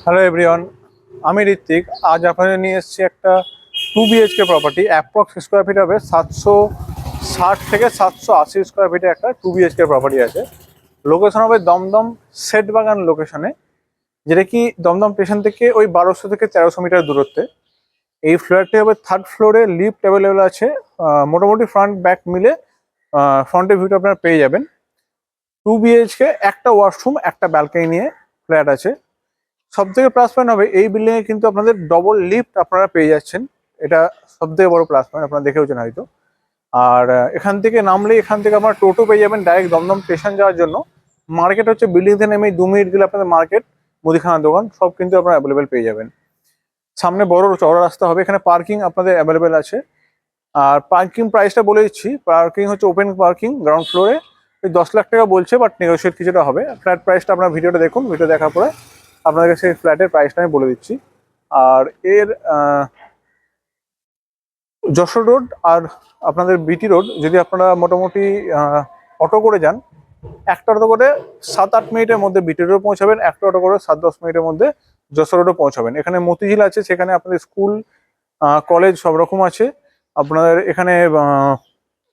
Hello everyone, আমি ঋত্বিক। আজ আপনাদের নিয়ে এসেছি একটা 2 BHK property. Approx square feet হবে 760 থেকে 780 স্কোয়ার ফিটে একটা 2 BHK প্রপার্টি আছে। লোকেশন হবে দমদম সেটবাগান লোকেশনে, যেটা কি দমদম স্টেশন থেকে ওই 1200 থেকে 1300 মিটার দূরত্বে। এই ফ্ল্যাটটি হবে 3rd ফ্লোরে, লিফট অ্যাভেলেবেল আছে। মোটামুটি ফ্রন্ট ব্যাক মিলে ফ্রন্টের ভিউটা আপনারা পেয়ে যাবেন। 2 BHK, একটা ওয়াশরুম, একটা ব্যালকনি নিয়ে ফ্ল্যাট আছে। সব থেকে প্লাস পয়েন্ট হবে এই বিল্ডিং এ কিন্তু আপনাদের ডবল লিফট আপনারা পেয়ে যাচ্ছেন। এটা সব থেকে বড় প্লাস পয়েন্ট, আপনারা দেখেওছেন হয়তো। আর এখান থেকে নামলে এখান থেকে আপনারা টোটো পেয়ে যাবেন ডাইরেক্ট দমদম স্টেশন যাওয়ার জন্য। মার্কেট হচ্ছে বিল্ডিং থেকে নেমে 2 মিনিট গেলে আপনাদের মার্কেট, মুদিখানা দোকান সব কিন্তু আপনারা অ্যাভেলেবেল পেয়ে যাবেন। সামনে বড় চওড়া রাস্তা হবে, এখানে পার্কিং আপনাদের অ্যাভেলেবেল আছে। আর পার্কিং প্রাইসটা বলে দিচ্ছি। পার্কিং হচ্ছে ওপেন পার্কিং, গ্রাউন্ড ফ্লোরে ওই 10 লাখ টাকা বলছে, বাট নেগোশিয়েট কিছুটা হবে। ফ্ল্যাট প্রাইসটা আপনার ভিডিওটা দেখুন, ভিডিও দেখার পরে আপনাদের সেই ফ্ল্যাটের প্রাইসটা আমি বলে দিচ্ছি। আর এর যশোর রোড আর আপনাদের বিটি রোড, যদি আপনারা মোটামুটি অটো করে যান, একটা অটো করে 7-8 মিনিটের মধ্যে বিটি রোড পৌঁছাবেন, একটা অটো করে 7-10 মিনিটের মধ্যে যশোর রোডে পৌঁছাবেন। এখানে মতিঝিল আছে, সেখানে আপনাদের স্কুল কলেজ সব রকম আছে। আপনাদের এখানে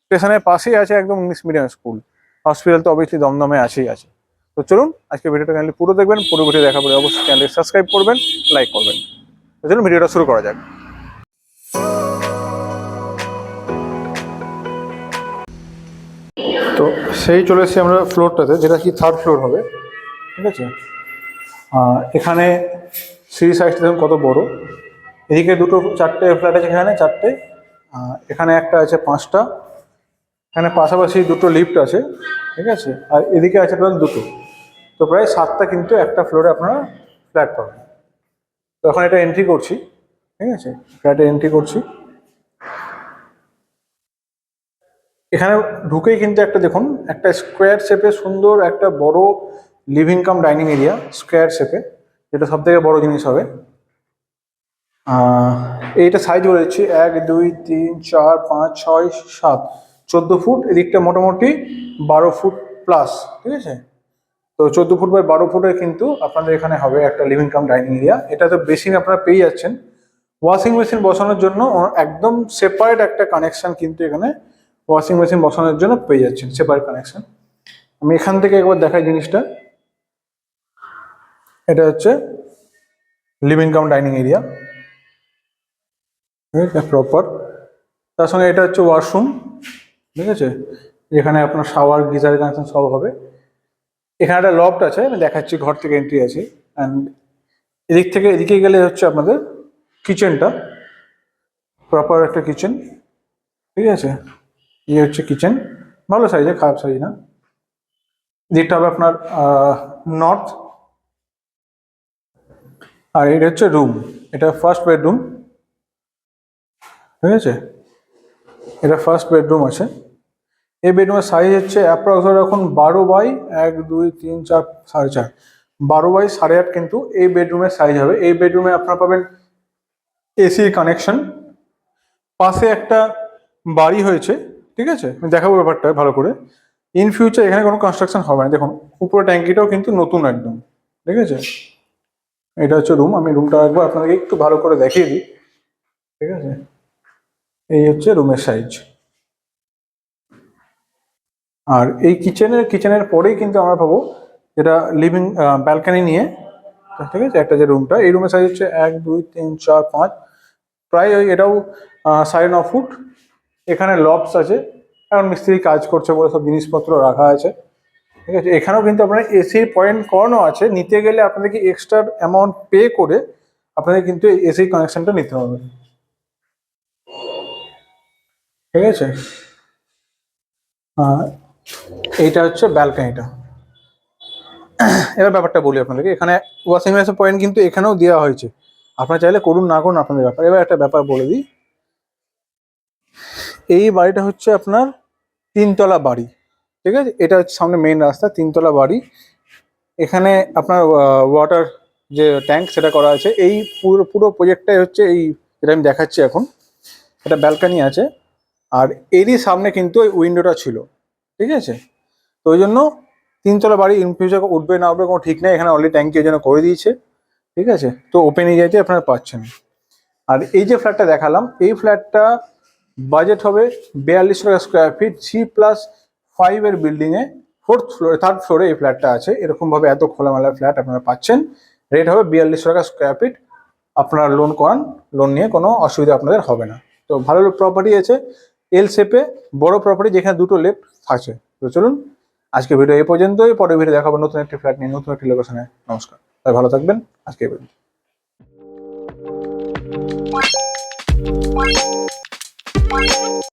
স্টেশনের পাশেই আছে একদম ইংলিশ মিডিয়াম স্কুল। হসপিটাল তো অবভিয়াসলি দমদমে আছেই আছে। তো চলুন আজকে ভিডিওটা কাইন্ডলি পুরো দেখবেন, পুরো ভিডিও দেখার পরে অবশ্যই চ্যানেলটি সাবস্ক্রাইব করবেন, লাইক করবেন। তো চলুন ভিডিওটা শুরু করা যাক। তো সেই চলে এসেছি আমরা ফ্লোরটাতে, যেটা কি 3rd ফ্লোর হবে। ঠিক আছে, এখানে সিঁড়ি সাইজটা দেখুন কত বড়। এদিকে চারটে ফ্ল্যাট আছে, এখানে চারটে, এখানে একটা আছে 5টা। এখানে পাশাপাশি 2টো লিফট আছে, ঠিক আছে। আর এদিকে আছে টোটাল 2টো, তো প্রায় 7টা কিন্তু একটা ফ্লোরে আপনারা ফ্ল্যাট পাবেন। তো এখন এটা এন্ট্রি করছি, ঠিক আছে, ফ্ল্যাটে এন্ট্রি করছি। এখানে ঢুকেই কিন্তু একটা দেখুন, একটা স্কোয়ার শেপে সুন্দর একটা বড় living cum dining area, square শেপে, যেটা সব থেকে বড় জিনিস হবে। এইটা সাইজ বলে দিচ্ছি, 1 2 3 4 5 6 7, 14 ফুট। এদিকটা মোটামুটি 12 ফুট প্লাস, ঠিক আছে। তো 14 ফুট বাই 12 ফুটের কিন্তু আপনাদের এখানে হবে একটা লিভিং কাম ডাইনিং এরিয়া। এটা তো বেসিন আপনারা পেয়ে যাচ্ছেন। ওয়াশিং মেশিন বসানোর জন্য একদম সেপারেট একটা কানেকশন কিন্তু এখানে ওয়াশিং মেশিন বসানোর জন্য পেয়ে যাচ্ছেন, সেপারেট কানেকশন। আমি এখান থেকে একবার দেখাই জিনিসটা। এটা হচ্ছে লিভিং কাম ডাইনিং এরিয়া, ঠিক আছে, প্রপার। তার সঙ্গে এটা হচ্ছে ওয়াশরুম, ঠিক আছে, যেখানে আপনার শাওয়ার গিজার কানেকশন সব হবে। এখানে একটা লফট আছে, আমি দেখাচ্ছি, ঘর থেকে এন্ট্রি আছে। অ্যান্ড এদিক থেকে এদিকে গেলে হচ্ছে আপনাদের কিচেনটা, প্রপার একটা কিচেন, ঠিক আছে। এই হচ্ছে কিচেন, ভালো সাইজে, খারাপ সাইজ না। যেটা হবে আপনার নর্থ। আর এটা হচ্ছে রুম, এটা ফার্স্ট বেডরুম, ঠিক আছে। এটা ফার্স্ট বেডরুম আছে। এই বেডরুমের সাইজ হচ্ছে অ্যাপ্রক্স এখন 12 বাই 1 2 3 4 4.5, 12 বাই 8.5 কিন্তু এই বেডরুমের সাইজ হবে। এই বেডরুমে আপনারা পাবেন এসি কানেকশন। পাশে একটা বাড়ি হয়েছে, ঠিক আছে, আমি দেখাবো ব্যাপারটা ভালো করে। ইন ফিউচার এখানে কোনো কনস্ট্রাকশন হবে না। দেখুন উপরে ট্যাঙ্কিটাও কিন্তু নতুন একদম, ঠিক আছে। এটা হচ্ছে রুম, আমি রুমটা একবার আপনাদেরকে একটু ভালো করে দেখিয়ে দিই, ঠিক আছে। এই হচ্ছে রুমের সাইজ। আর এই কিচেনের পরেই কিন্তু আমরা পাবো যেটা লিভিং ব্যালকানি নিয়ে, ঠিক আছে, একটা যে রুমটা, এই রুমের সাইজ হচ্ছে 1 2 3 4 5, প্রায় ওই এটাও 9.5 ফুট। এখানে লবস আছে, এখন মিস্ত্রি কাজ করছে বলে সব জিনিসপত্র রাখা আছে, ঠিক আছে। এখানেও কিন্তু আপনার এসির পয়েন্ট করানো আছে, নিতে গেলে আপনাদেরকে এক্সট্রা অ্যামাউন্ট পে করে আপনাদের কিন্তু এসি কানেকশনটা নিতে হবে, ঠিক আছে। এইটা হচ্ছে ব্যালকানিটা। এবার ব্যাপারটা বলি আপনাদেরকে, এখানে ওয়াশিং মেশিন পয়েন্ট কিন্তু এখানেও দেওয়া হয়েছে, আপনারা চাইলে করুন না করুন আপনাদের ব্যাপার। এবার একটা ব্যাপার বলে দিই, এই বাড়িটা হচ্ছে আপনার 3তলা বাড়ি, ঠিক আছে। এটা হচ্ছে সামনে মেইন রাস্তা, 3তলা বাড়ি। এখানে আপনার ওয়াটার যে ট্যাঙ্ক সেটা করা আছে। এই পুরো পুরো প্রজেক্টটাই হচ্ছে এই যেটা আমি দেখাচ্ছি এখন। এটা ব্যালকানি আছে, আর এরই সামনে কিন্তু ওই উইন্ডোটা ছিল, ঠিক আছে। তো ওই জন্য 3তলা বাড়ি ইন ফিউচার উঠবে না উঠবে কোনো ঠিক নেই, এখানে অলরেডি ট্যাঙ্কি ওই জন্য করে দিয়েছে, ঠিক আছে, তো ওপেন এরিয়াতে আপনারা পাচ্ছেন। আর এই যে ফ্ল্যাটটা দেখালাম, এই ফ্ল্যাটটা বাজেট হবে 42 টাকা স্কোয়ার ফিট, G+5 এর বিল্ডিংয়ে 3rd ফ্লোরে এই ফ্ল্যাটটা আছে। এরকমভাবে এত খোলামেলা ফ্ল্যাট আপনারা পাচ্ছেন। রেট হবে 42 টাকা স্কোয়ার ফিট। আপনারা লোন করান, লোন নিয়ে কোনো অসুবিধা আপনাদের হবে না। তো ভালো প্রপার্টি আছে, এল শেপে বড় প্রপার্টি, যেখানে দুটো লেফট আছে। তো চলুন আজকে ভিডিও এই পর্যন্তই, পরের ভিডিও দেখাবো নতুন একটি ফ্ল্যাট নিয়ে, নতুন একটি লোকেশনে। নমস্কার, তাই ভালো থাকবেন, আজকে এই পর্যন্ত।